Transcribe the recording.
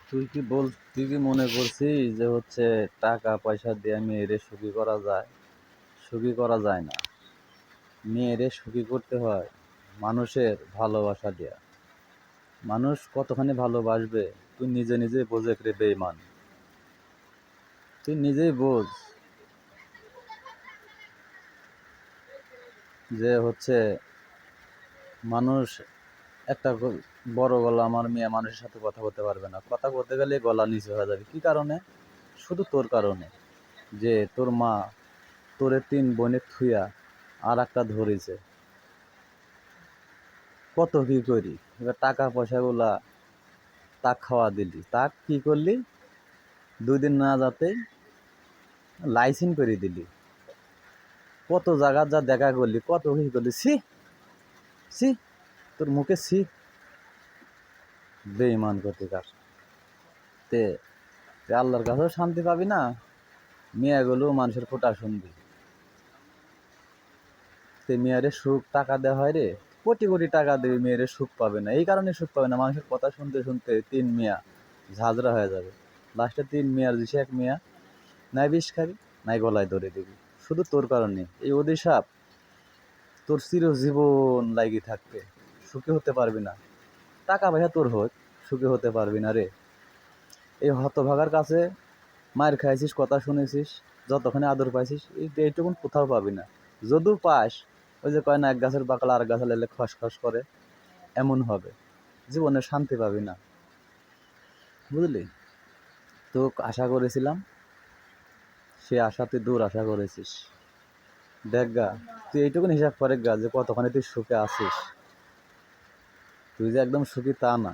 তুই কি মনে করছিস যে হচ্ছে টাকা পয়সা দিয়ে মেয়েরে সুখী করা যায়? সুখী করা যায় না। মেয়েরে সুখী করতে হয় মানুষের ভালোবাসা দেয়া। মানুষ কতখানি ভালোবাসবে তুই নিজে নিজে বোঝে রে বেঈমান। তুই নিজেই বোঝ যে হচ্ছে মানুষ বড় গলা আমার মেয়ে মানুষের সাথে কথা বলতে পারবে না। কথা বলতে গেলে গলা নিচু হয়ে যাবে। কি কারণে? শুধু তোর কারণে, যে তোর মা তোরে 3 বোনের থুইয়া আর একটা ধরেছে। কত কি করি, এবার টাকা পয়সাগুলা তাক খাওয়া দিলি, তাক কি করলি, 2 দিন না যাতেই লাইসেন্স করে দিলি। কত জায়গা যা দেখা করলি, কত কি করলি, ছি ছি, তোর মুখে ছি, বেঈমান কোথাকার। তে তে আল্লাহর কাছেও শান্তি পাবি না, মেয়েগুলো মানুষের খোটা শুনবি। তে মেয়েরে সুখ টাকা দেওয়া হয় রে, কোটি কোটি টাকা দেবে, মেয়েরে সুখ পাবে না। এই কারণে সুখ পাবে না, মানুষের কথা শুনতে শুনতে 3 মিয়া ঝাঁঝরা হয়ে যাবে। লাস্টে 3 মিয়ার দিছে 1 মিয়া নাই বিষ খাবি, নাই গলায় ধরে দিবি। শুধু তোর কারণে এই অভিশাপ তোর চিরজীবন লাগি থাকবে। সুখী হতে পারবি না। টাকা পয়সা তোর হোক, সুখী হতে পারবি না রে। এই হতভাগার কাছে মায়ের খাইছিস, কথা শুনেছিস, যতখানি আদর পাইছিস, এইটুকুন কোথাও পাবি না। যদিও পাস, ওই যে কয় না, এক গাছের বাকলা আর গাছে লেলে খসখস করে, এমন হবে। জীবনে শান্তি পাবি না, বুঝলি? তো আশা করেছিলাম, সে আশা তুই দূর আশা করেছিস। দেখ গা, তুই এইটুকুন হিসাব করে গা যে কতখানি তুই সুখে আছিস। তুই যে একদম সুখী তা না।